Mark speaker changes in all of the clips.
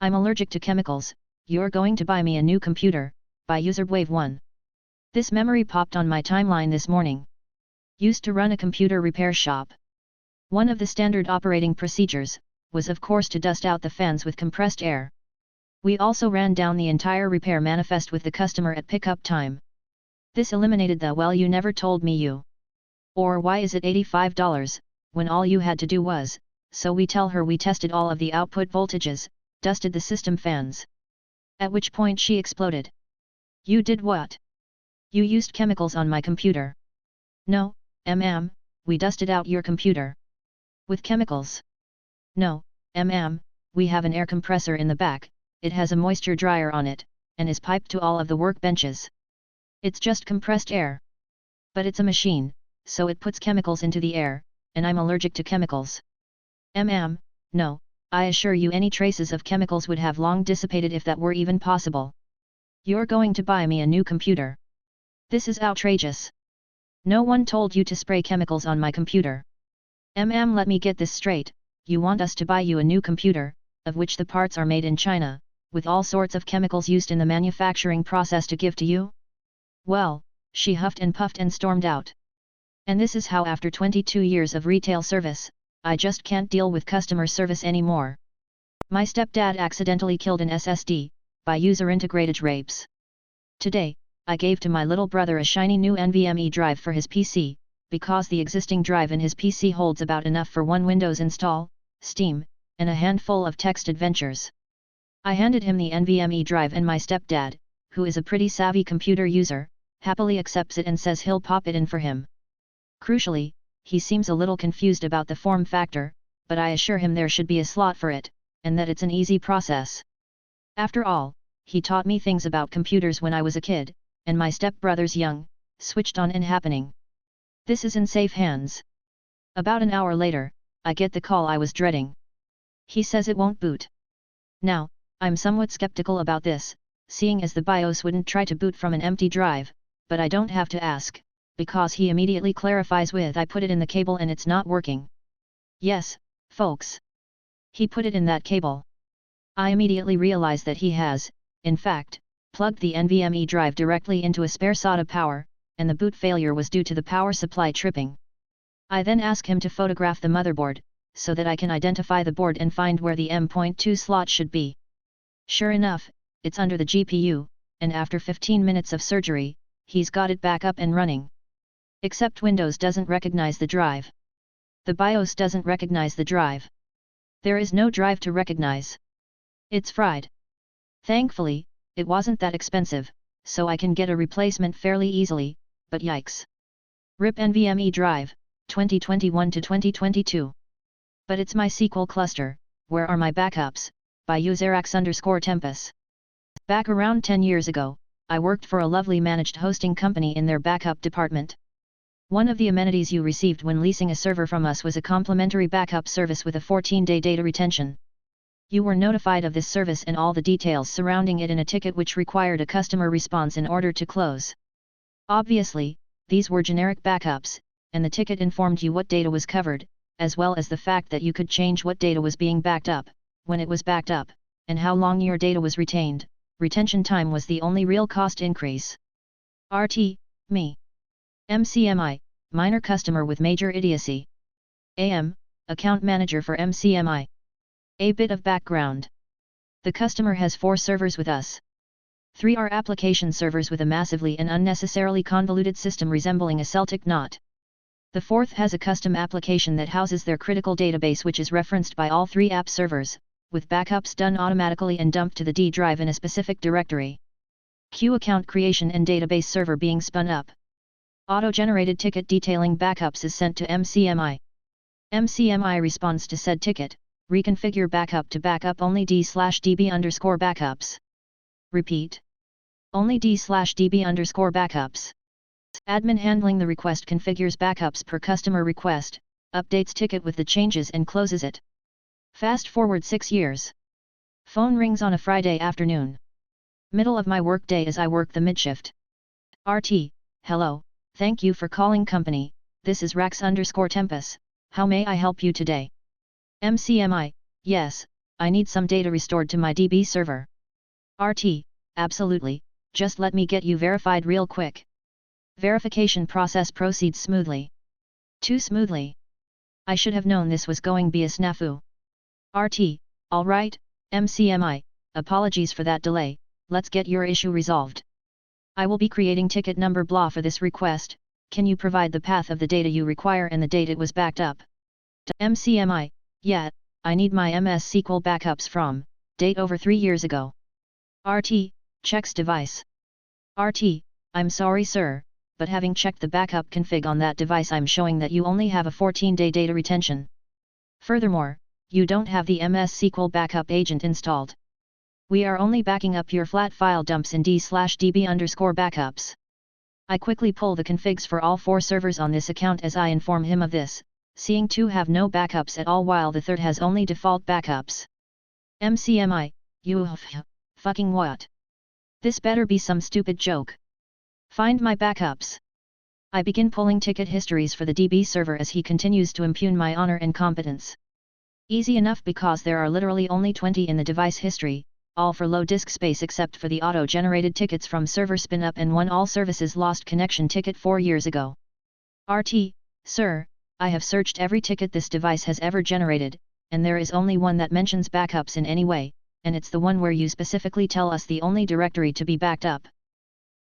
Speaker 1: I'm allergic to chemicals. You're going to buy me a new computer, by userwave1. This memory popped on my timeline this morning. Used to run a computer repair shop. One of the standard operating procedures was of course to dust out the fans with compressed air. We also ran down the entire repair manifest with the customer at pickup time. This eliminated the "well, you never told me you," or "why is it $85, when all you had to do was," so we tell her we tested all of the output voltages, dusted the system fans. At which point she exploded. "You did what? You used chemicals on my computer." "No, we dusted out your computer." "With chemicals?" "No, we have an air compressor in the back, it has a moisture dryer on it, and is piped to all of the workbenches. It's just compressed air. But it's a machine, so it puts chemicals into the air, and I'm allergic to chemicals." "No, I assure you any traces of chemicals would have long dissipated if that were even possible. You're going to buy me a new computer. This is outrageous. No one told you to spray chemicals on my computer." Let me get this straight, you want us to buy you a new computer, of which the parts are made in China, with all sorts of chemicals used in the manufacturing process to give to you?" Well, she huffed and puffed and stormed out. And this is how after 22 years of retail service, I just can't deal with customer service anymore. My stepdad accidentally killed an SSD, by user-integrated rapes. Today, I gave to my little brother a shiny new NVMe drive for his PC, because the existing drive in his PC holds about enough for one Windows install, Steam, and a handful of text adventures. I handed him the NVMe drive and my stepdad, who is a pretty savvy computer user, happily accepts it and says he'll pop it in for him. Crucially, he seems a little confused about the form factor, but I assure him there should be a slot for it, and that it's an easy process. After all, he taught me things about computers when I was a kid, and my stepbrother's young, switched on and happening. This is in safe hands. About an hour later, I get the call I was dreading. He says it won't boot. Now, I'm somewhat skeptical about this, seeing as the BIOS wouldn't try to boot from an empty drive, but I don't have to ask, because he immediately clarifies with "I put it in the cable and it's not working." Yes, folks. He put it in that cable. I immediately realize that he has, in fact, plugged the NVMe drive directly into a spare SATA power, and the boot failure was due to the power supply tripping. I then ask him to photograph the motherboard, so that I can identify the board and find where the M.2 slot should be. Sure enough, it's under the GPU, and after 15 minutes of surgery, he's got it back up and running. Except Windows doesn't recognize the drive. The BIOS doesn't recognize the drive. There is no drive to recognize. It's fried. Thankfully, it wasn't that expensive, so I can get a replacement fairly easily, but yikes. RIP NVMe drive, 2021 to 2022. But it's my SQL cluster, where are my backups, by userax_tempus. Back around 10 years ago, I worked for a lovely managed hosting company in their backup department. One of the amenities you received when leasing a server from us was a complimentary backup service with a 14-day data retention. You were notified of this service and all the details surrounding it in a ticket which required a customer response in order to close. Obviously, these were generic backups, and the ticket informed you what data was covered, as well as the fact that you could change what data was being backed up, when it was backed up, and how long your data was retained. Retention time was the only real cost increase. RT, me. MCMI, minor customer with major idiocy. AM, account manager for MCMI. A bit of background. The customer has 4 servers with us. 3 are application servers with a massively and unnecessarily convoluted system resembling a Celtic knot. The 4th has a custom application that houses their critical database which is referenced by all 3 app servers, with backups done automatically and dumped to the D drive in a specific directory. Queue account creation and database server being spun up. Auto-generated ticket detailing backups is sent to MCMI. MCMI responds to said ticket, reconfigure backup to backup only d/db_backups. Repeat. Only d/db_backups. Admin handling the request configures backups per customer request, updates ticket with the changes and closes it. Fast forward 6 years. Phone rings on a Friday afternoon. Middle of my work day as I work the midshift. RT, hello, thank you for calling company, this is Rax_Tempus, how may I help you today? MCMI, yes, I need some data restored to my DB server. RT, absolutely, just let me get you verified real quick. Verification process proceeds smoothly. Too smoothly. I should have known this was going to be a snafu. RT, alright, MCMI, apologies for that delay, let's get your issue resolved. I will be creating ticket number blah for this request, can you provide the path of the data you require and the date it was backed up? MCMI, yeah, I need my MS SQL backups from, date over 3 years ago. RT, checks device. RT, I'm sorry sir, but having checked the backup config on that device I'm showing that you only have a 14-day data retention. Furthermore, you don't have the MS SQL backup agent installed. We are only backing up your flat file dumps in d/db_backups. I quickly pull the configs for all 4 servers on this account as I inform him of this, seeing 2 have no backups at all while the third has only default backups. MCMI, you fucking what? This better be some stupid joke. Find my backups. I begin pulling ticket histories for the DB server as he continues to impugn my honor and competence. Easy enough because there are literally only 20 in the device history, all for low disk space except for the auto-generated tickets from server spin-up and one all services lost connection ticket 4 years ago. RT, sir, I have searched every ticket this device has ever generated, and there is only one that mentions backups in any way, and it's the one where you specifically tell us the only directory to be backed up.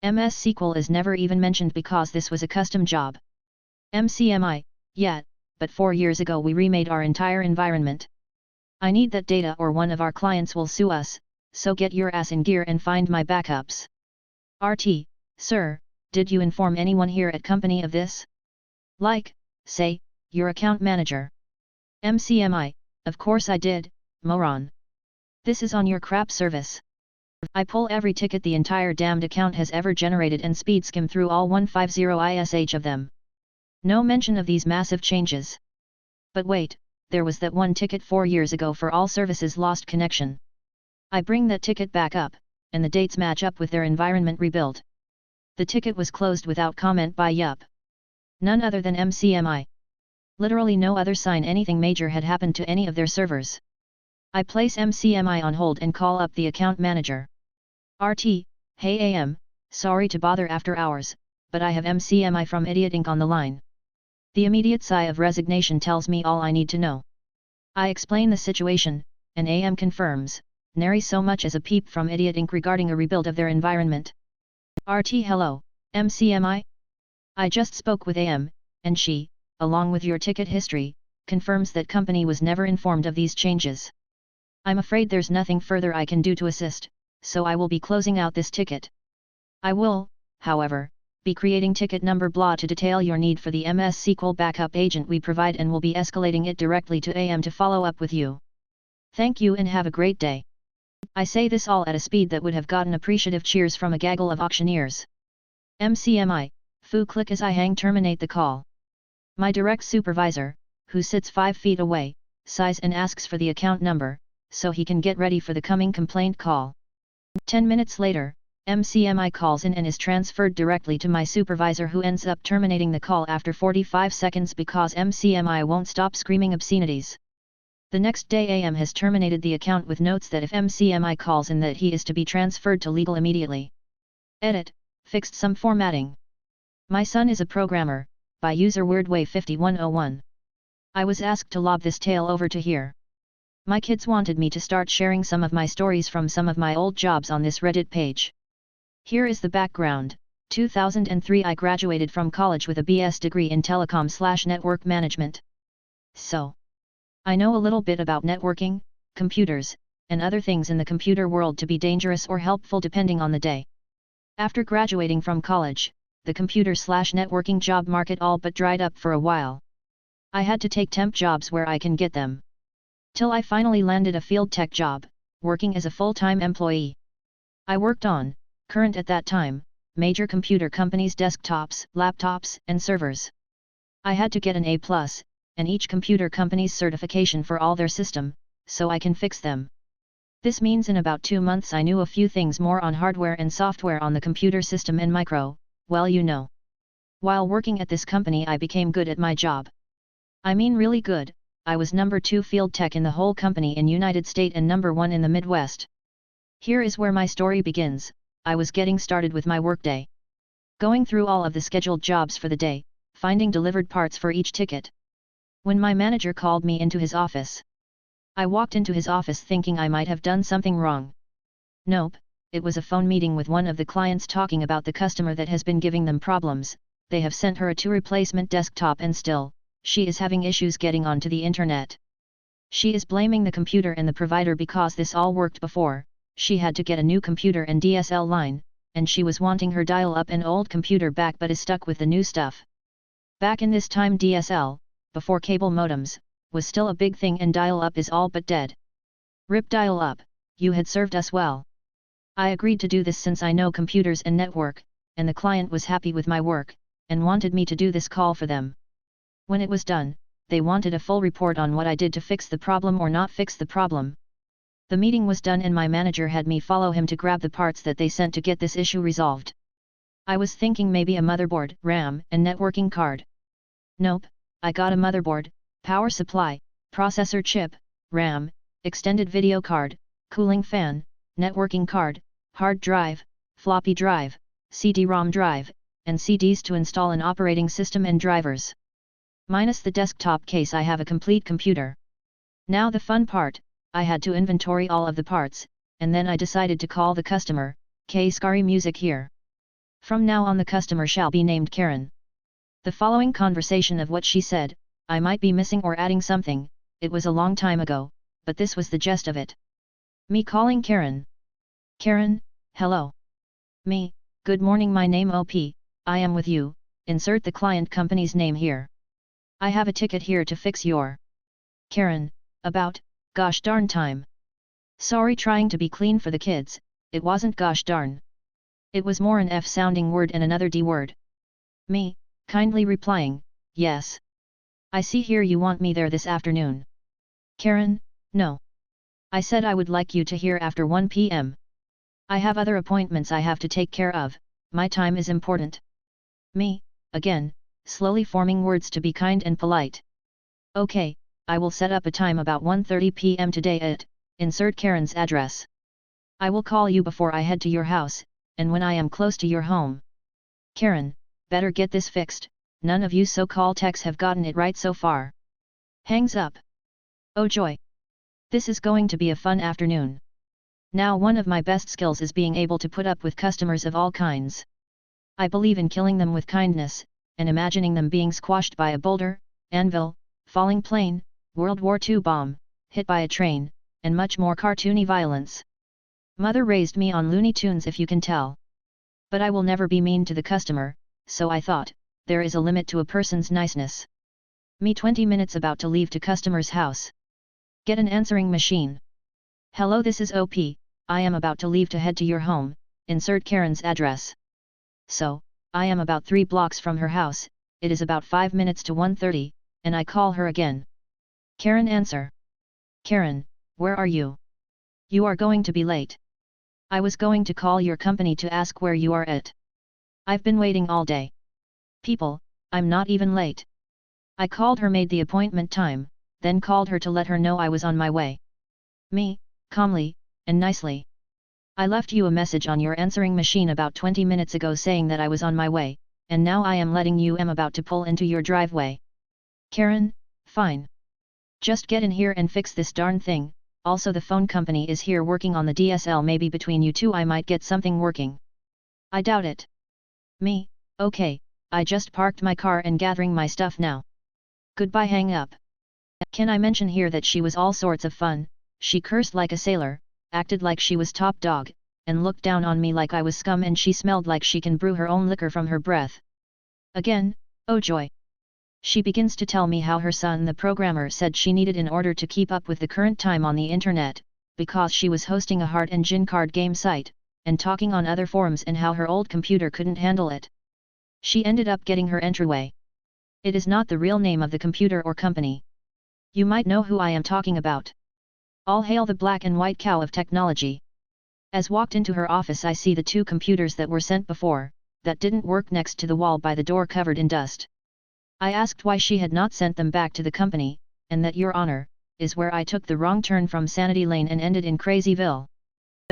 Speaker 1: MS SQL is never even mentioned because this was a custom job. MCMI, yeah, but 4 years ago we remade our entire environment. I need that data or one of our clients will sue us, so get your ass in gear and find my backups. RT, sir, did you inform anyone here at company of this? Like, say, your account manager. MCMI, of course I did, moron. This is on your crap service. I pull every ticket the entire damned account has ever generated and speed skim through all 150 ISH of them. No mention of these massive changes. But wait, there was that one ticket 4 years ago for all services lost connection. I bring that ticket back up, and the dates match up with their environment rebuild. The ticket was closed without comment by Yup. None other than MCMI. Literally no other sign anything major had happened to any of their servers. I place MCMI on hold and call up the account manager. RT, hey AM, sorry to bother after hours, but I have MCMI from Idiot Inc. on the line. The immediate sigh of resignation tells me all I need to know. I explain the situation, and AM confirms, nary so much as a peep from Idiot Inc. regarding a rebuild of their environment. RT hello, MCMI? I just spoke with AM, and she, along with your ticket history, confirms that company was never informed of these changes. I'm afraid there's nothing further I can do to assist, so I will be closing out this ticket. I will, however, be creating ticket number blah to detail your need for the MS SQL backup agent we provide and will be escalating it directly to AM to follow up with you. Thank you and have a great day. I say this all at a speed that would have gotten appreciative cheers from a gaggle of auctioneers. MCMI, foo click as I hang terminate the call. My direct supervisor, who sits 5 feet away, sighs and asks for the account number, so he can get ready for the coming complaint call. 10 minutes later, MCMI calls in and is transferred directly to my supervisor who ends up terminating the call after 45 seconds because MCMI won't stop screaming obscenities. The next day AM has terminated the account with notes that if MCMI calls in that he is to be transferred to legal immediately. Edit, fixed some formatting. My son is a programmer, by user wordwave5101. I was asked to lob this tale over to here. My kids wanted me to start sharing some of my stories from some of my old jobs on this Reddit page. Here is the background. 2003 I graduated from college with a BS degree in telecom/network management. So, I know a little bit about networking, computers, and other things in the computer world to be dangerous or helpful depending on the day. After graduating from college, the computer/networking job market all but dried up for a while. I had to take temp jobs where I can get them. Till I finally landed a field tech job, working as a full-time employee. I worked on, current at that time, major computer companies' desktops, laptops, and servers. I had to get an A+, and each computer company's certification for all their system, so I can fix them. This means in about 2 months I knew a few things more on hardware and software on the computer system and micro, well you know. While working at this company I became good at my job. I mean really good, I was number 2 field tech in the whole company in United States and number 1 in the Midwest. Here is where my story begins. I was getting started with my workday. Going through all of the scheduled jobs for the day, finding delivered parts for each ticket. When my manager called me into his office. I walked into his office thinking I might have done something wrong. Nope, it was a phone meeting with one of the clients talking about the customer that has been giving them problems. They have sent her a 2 replacement desktop and still, she is having issues getting onto the internet. She is blaming the computer and the provider because this all worked before. She had to get a new computer and DSL line, and she was wanting her dial-up and old computer back but is stuck with the new stuff. Back in this time DSL, before cable modems, was still a big thing and dial-up is all but dead. Rip dial-up, you had served us well. I agreed to do this since I know computers and network, and the client was happy with my work, and wanted me to do this call for them. When it was done, they wanted a full report on what I did to fix the problem or not fix the problem. The meeting was done and my manager had me follow him to grab the parts that they sent to get this issue resolved. I was thinking maybe a motherboard, RAM, and networking card. Nope, I got a motherboard, power supply, processor chip, RAM, extended video card, cooling fan, networking card, hard drive, floppy drive, CD-ROM drive, and CDs to install an operating system and drivers. Minus the desktop case I have a complete computer. Now the fun part, I had to inventory all of the parts, and then I decided to call the customer. Scary music here. From now on the customer shall be named Karen. The following conversation of what she said, I might be missing or adding something, it was a long time ago, but this was the gist of it. Me calling Karen. Karen, hello. Me, good morning, my name OP, I am with you, insert the client company's name here. I have a ticket here to fix your. Karen, about, gosh darn time. Sorry, trying to be clean for the kids, it wasn't gosh darn. It was more an F sounding word and another D word. Me, kindly replying, yes. I see here you want me there this afternoon. Karen, no. I said I would like you to here after 1 p.m. I have other appointments I have to take care of, my time is important. Me, again, slowly forming words to be kind and polite. Okay, I will set up a time about 1:30 p.m. today at, insert Karen's address. I will call you before I head to your house, and when I am close to your home. Karen, better get this fixed, none of you so-called techs have gotten it right so far. Hangs up. Oh joy! This is going to be a fun afternoon. Now one of my best skills is being able to put up with customers of all kinds. I believe in killing them with kindness, and imagining them being squashed by a boulder, anvil, falling plane, World War II bomb, hit by a train, and much more cartoony violence. Mother raised me on Looney Tunes if you can tell. But I will never be mean to the customer, so I thought, there is a limit to a person's niceness. Me 20 minutes about to leave to customer's house. Get an answering machine. Hello, this is OP, I am about to leave to head to your home, insert Karen's address. So, I am about 3 blocks from her house, it is about 5 minutes to 1:30, and I call her again. Karen answer. Karen, where are you? You are going to be late. I was going to call your company to ask where you are at. I've been waiting all day. People, I'm not even late. I called her, made the appointment time, then called her to let her know I was on my way. Me, calmly, and nicely. I left you a message on your answering machine about 20 minutes ago saying that I was on my way, and now I am letting you am about to pull into your driveway. Karen, fine. Just get in here and fix this darn thing, also the phone company is here working on the DSL, maybe between you two I might get something working. I doubt it. Me, okay, I just parked my car and gathering my stuff now. Goodbye, hang up. Can I mention here that she was all sorts of fun, she cursed like a sailor, acted like she was top dog, and looked down on me like I was scum, and she smelled like she can brew her own liquor from her breath. Again, oh joy! She begins to tell me how her son the programmer said she needed in order to keep up with the current time on the internet, because she was hosting a heart and gin card game site, and talking on other forums, and how her old computer couldn't handle it. She ended up getting her entryway. It is not the real name of the computer or company. You might know who I am talking about. All hail the black and white cow of technology. As walked into her office, I see the 2 computers that were sent before, that didn't work, next to the wall by the door covered in dust. I asked why she had not sent them back to the company, and that, Your Honor, is where I took the wrong turn from Sanity Lane and ended in Crazyville.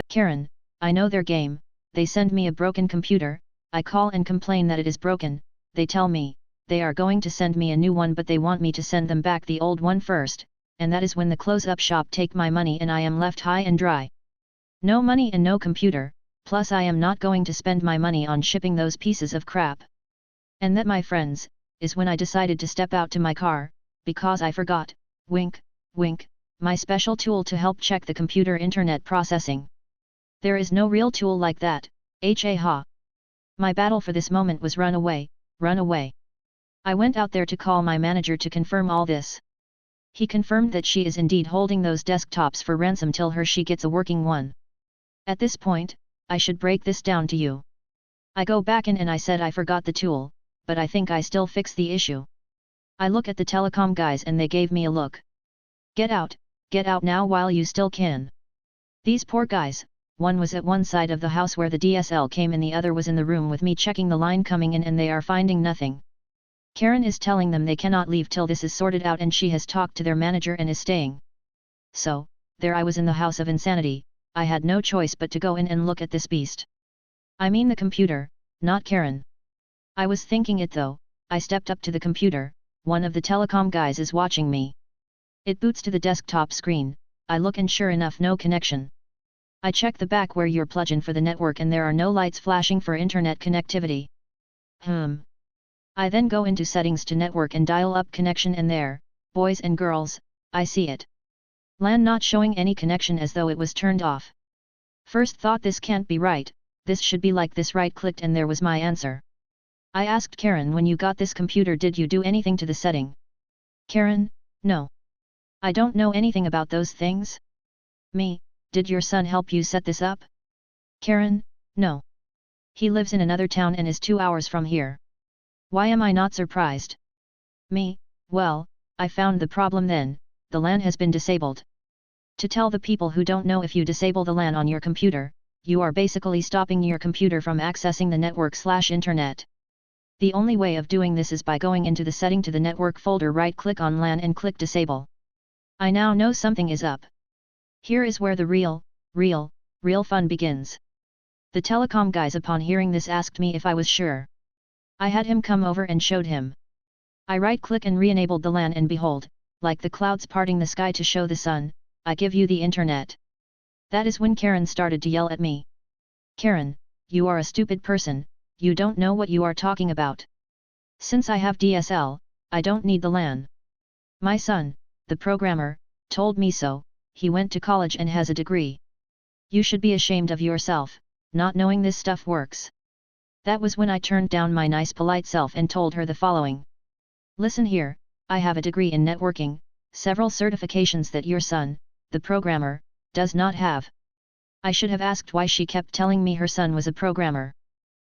Speaker 1: Karen, I know their game. They send me a broken computer, I call and complain that it is broken, they tell me, they are going to send me a new one, but they want me to send them back the old one first, and that is when the close-up shop take my money and I am left high and dry. No money and no computer, plus I am not going to spend my money on shipping those pieces of crap. And that, my friends, is when I decided to step out to my car, because I forgot, wink, wink, my special tool to help check the computer internet processing. There is no real tool like that, ha. My battle for this moment was run away, run away. I went out there to call my manager to confirm all this. He confirmed that she is indeed holding those desktops for ransom till she gets a working one. At this point, I should break this down to you. I go back in and I said I forgot the tool, but I think I still fix the issue. I look at the telecom guys and they gave me a look. Get out now while you still can. These poor guys, one was at one side of the house where the DSL came and the other was in the room with me checking the line coming in, and they are finding nothing. Karen is telling them they cannot leave till this is sorted out, and she has talked to their manager and is staying. So, there I was in the house of insanity. I had no choice but to go in and look at this beast. I mean the computer, not Karen. I was thinking it though. I stepped up to the computer, one of the telecom guys is watching me. It boots to the desktop screen, I look and sure enough no connection. I check the back where you're plugged in for the network and there are no lights flashing for internet connectivity. I then go into settings to network and dial up connection, and there, boys and girls, I see it. LAN not showing any connection, as though it was turned off. First thought, this can't be right, this should be like this. Right clicked and there was my answer. I asked Karen, when you got this computer did you do anything to the setting? Karen, no. I don't know anything about those things. Me, did your son help you set this up? Karen, no. He lives in another town and is 2 hours from here. Why am I not surprised? Me, well, I found the problem then, the LAN has been disabled. To tell the people who don't know, if you disable the LAN on your computer, you are basically stopping your computer from accessing the network/internet. The only way of doing this is by going into the setting to the network folder, right-click on LAN and click disable. I now know something is up. Here is where the real fun begins. The telecom guys, upon hearing this, asked me if I was sure. I had him come over and showed him. I right-click and re-enabled the LAN, and behold, like the clouds parting the sky to show the sun, I give you the internet. That is when Karen started to yell at me. Karen, you are a stupid person, you don't know what you are talking about. Since I have DSL, I don't need the LAN. My son, the programmer, told me so, he went to college and has a degree. You should be ashamed of yourself, not knowing this stuff works. That was when I turned down my nice polite self and told her the following. Listen here, I have a degree in networking, several certifications that your son, the programmer, does not have. I should have asked why she kept telling me her son was a programmer.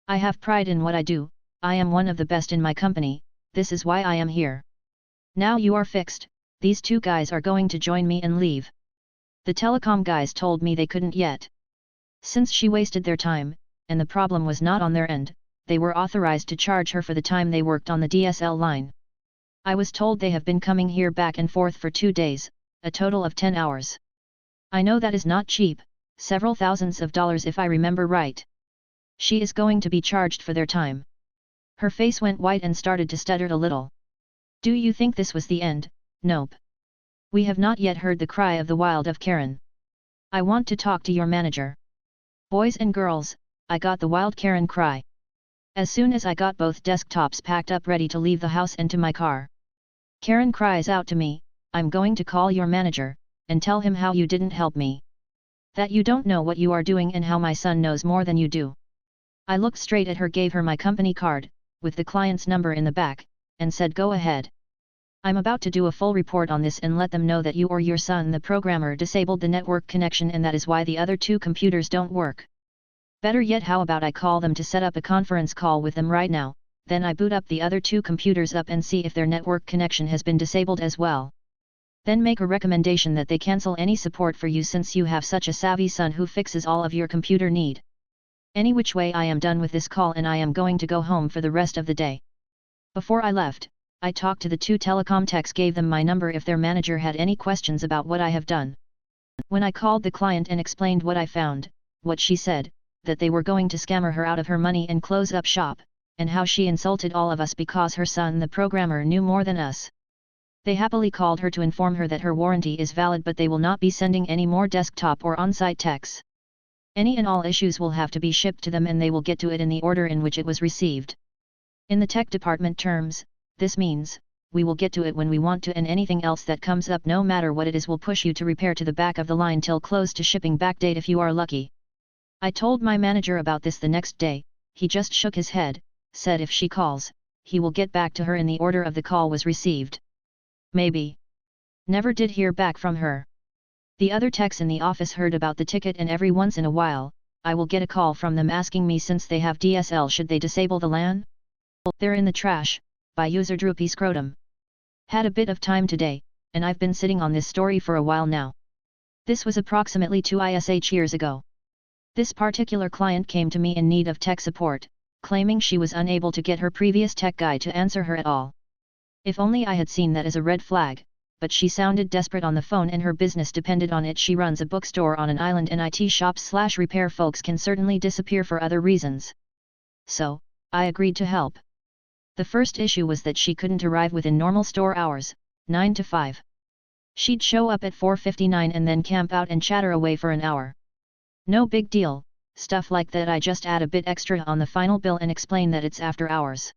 Speaker 1: I have pride in what I do, I am one of the best in my company, this is why I am here. Now you are fixed, these two guys are going to join me and leave. The telecom guys told me they couldn't yet. Since she wasted their time, and the problem was not on their end, they were authorized to charge her for the time they worked on the DSL line. I was told they have been coming here back and forth for 2 days, a total of 10 hours. I know that is not cheap, several thousands of dollars if I remember right. She is going to be charged for their time. Her face went white and started to stutter a little. Do you think this was the end? Nope. We have not yet heard the cry of the wild of Karen. I want to talk to your manager. Boys and girls, I got the wild Karen cry. As soon as I got both desktops packed up ready to leave the house and to my car, Karen cries out to me, I'm going to call your manager, and tell him how you didn't help me. That you don't know what you are doing and how my son knows more than you do. I looked straight at her, gave her my company card, with the client's number in the back, and said, go ahead. I'm about to do a full report on this and let them know that you or your son, the programmer, disabled the network connection, and that is why the other 2 computers don't work. Better yet, how about I call them to set up a conference call with them right now, then I boot up the other 2 computers up and see if their network connection has been disabled as well. Then make a recommendation that they cancel any support for you, since you have such a savvy son who fixes all of your computer need. Any which way, I am done with this call and I am going to go home for the rest of the day. Before I left, I talked to the two telecom techs, gave them my number if their manager had any questions about what I have done. When I called the client and explained what I found, what she said, that they were going to scammer her out of her money and close up shop, and how she insulted all of us because her son the programmer knew more than us. They happily called her to inform her that her warranty is valid, but they will not be sending any more desktop or on-site techs. Any and all issues will have to be shipped to them and they will get to it in the order in which it was received. In the tech department terms, this means, we will get to it when we want to, and anything else that comes up, no matter what it is, will push you to repair to the back of the line till close to shipping back date if you are lucky. I told my manager about this the next day. He just shook his head, said if she calls, he will get back to her in the order of the call was received. Maybe. Never did hear back from her. The other techs in the office heard about the ticket, and every once in a while, I will get a call from them asking me, since they have DSL, should they disable the LAN? They're in the trash, by user Droopy Scrotum. Had a bit of time today, and I've been sitting on this story for a while now. This was approximately 2 years ago. This particular client came to me in need of tech support, claiming she was unable to get her previous tech guy to answer her at all. If only I had seen that as a red flag, but she sounded desperate on the phone and her business depended on it. She runs a bookstore on an island, and IT shops/repair folks can certainly disappear for other reasons. So, I agreed to help. The first issue was that she couldn't arrive within normal store hours, 9 to 5. She'd show up at 4:59 and then camp out and chatter away for an hour. No big deal, stuff like that. I just add a bit extra on the final bill and explain that it's after hours.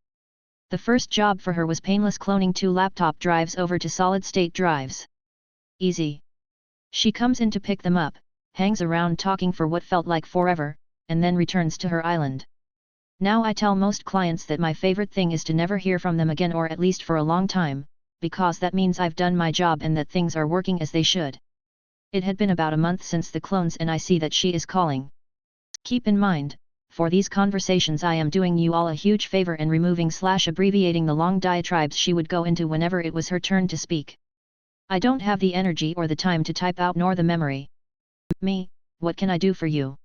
Speaker 1: The first job for her was painless cloning 2 laptop drives over to solid-state drives. Easy. She comes in to pick them up, hangs around talking for what felt like forever, and then returns to her island. Now I tell most clients that my favorite thing is to never hear from them again, or at least for a long time, because that means I've done my job and that things are working as they should. It had been about a month since the clones and I see that she is calling. Keep in mind, for these conversations I am doing you all a huge favor and removing/abbreviating the long diatribes she would go into whenever it was her turn to speak. I don't have the energy or the time to type out, nor the memory. Me, what can I do for you?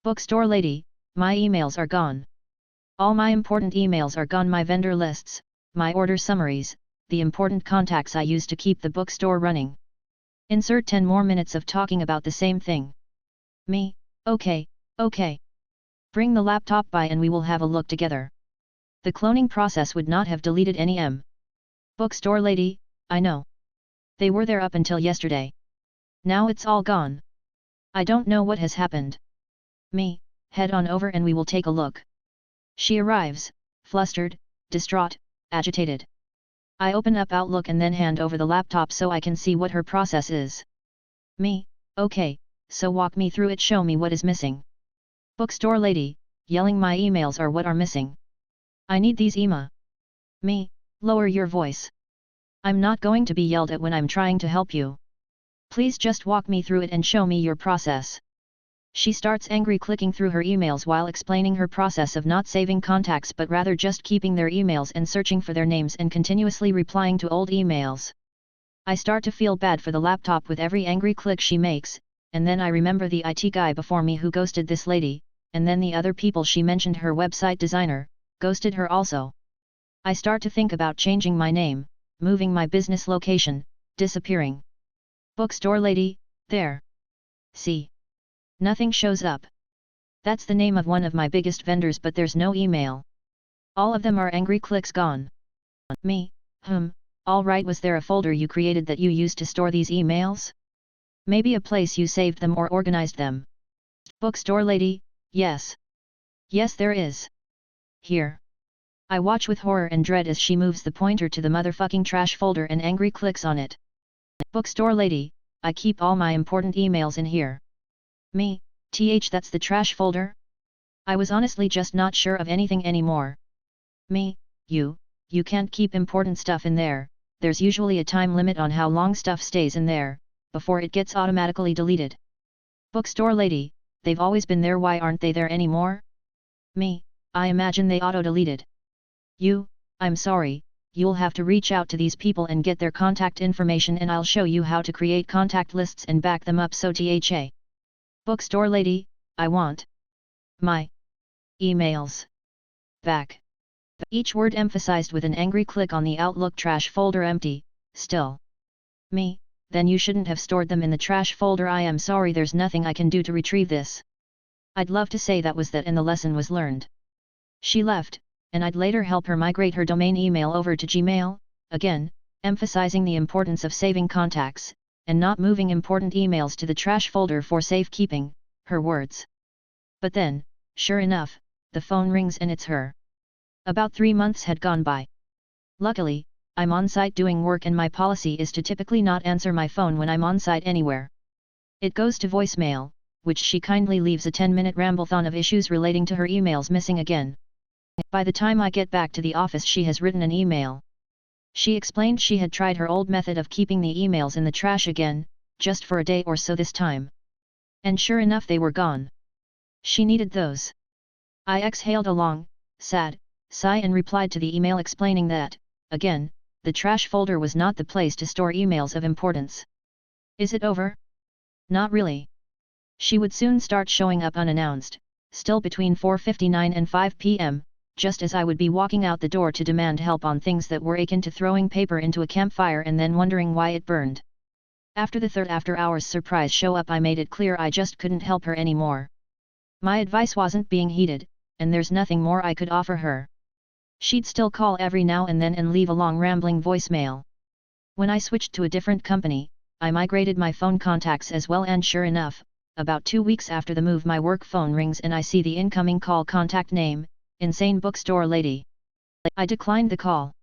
Speaker 1: Bookstore lady, my emails are gone. All my important emails are gone, my vendor lists, my order summaries, the important contacts I use to keep the bookstore running. Insert 10 more minutes of talking about the same thing. Me, okay. Bring the laptop by and we will have a look together. The cloning process would not have deleted any Bookstore lady, I know. They were there up until yesterday. Now it's all gone. I don't know what has happened. Me, head on over and we will take a look. She arrives, flustered, distraught, agitated. I open up Outlook and then hand over the laptop so I can see what her process is. Me, okay, so walk me through it, show me what is missing. Bookstore lady, yelling, my emails are what are missing. I need these ema. Me, lower your voice. I'm not going to be yelled at when I'm trying to help you. Please just walk me through it and show me your process. She starts angry, clicking through her emails while explaining her process of not saving contacts but rather just keeping their emails and searching for their names and continuously replying to old emails. I start to feel bad for the laptop with every angry click she makes, and then I remember the IT guy before me who ghosted this lady, and then the other people she mentioned, her website designer, ghosted her also. I start to think about changing my name, moving my business location, disappearing. Bookstore lady, there. See. Nothing shows up. That's the name of one of my biggest vendors, but there's no email. All of them are angry clicks gone. Me, alright, was there a folder you created that you used to store these emails? Maybe a place you saved them or organized them? Bookstore lady, yes. Yes there is. Here. I watch with horror and dread as she moves the pointer to the motherfucking trash folder and angry clicks on it. Bookstore lady, I keep all my important emails in here. Me, that's the trash folder? I was honestly just not sure of anything anymore. Me, you can't keep important stuff in there, there's usually a time limit on how long stuff stays in there, before it gets automatically deleted. Bookstore lady, they've always been there, why aren't they there anymore? Me, I imagine they auto-deleted. You, I'm sorry, you'll have to reach out to these people and get their contact information and I'll show you how to create contact lists and back them up, so THA. Bookstore lady, I want my emails back. Each word emphasized with an angry click on the Outlook trash folder. Empty, still. Me, then you shouldn't have stored them in the trash folder. I am sorry, there's nothing I can do to retrieve this. I'd love to say that was that and the lesson was learned. She left, and I'd later help her migrate her domain email over to Gmail, again, emphasizing the importance of saving contacts, and not moving important emails to the trash folder for safekeeping, her words. But then, sure enough, the phone rings and it's her. About 3 months had gone by. Luckily, I'm on site doing work and my policy is to typically not answer my phone when I'm on site anywhere. It goes to voicemail, which she kindly leaves a 10-minute ramblethon of issues relating to her emails missing again. By the time I get back to the office, she has written an email. She explained she had tried her old method of keeping the emails in the trash again, just for a day or so this time. And sure enough, they were gone. She needed those. I exhaled a long, sad sigh and replied to the email explaining that, again, the trash folder was not the place to store emails of importance. Is it over? Not really. She would soon start showing up unannounced, still between 4:59 and 5 p.m., just as I would be walking out the door to demand help on things that were akin to throwing paper into a campfire and then wondering why it burned. After the third after-hours surprise show up, I made it clear I just couldn't help her anymore. My advice wasn't being heeded, and there's nothing more I could offer her. She'd still call every now and then and leave a long rambling voicemail. When I switched to a different company, I migrated my phone contacts as well, and sure enough, about 2 weeks after the move, my work phone rings and I see the incoming call. Contact name: Insane Bookstore Lady. I declined the call.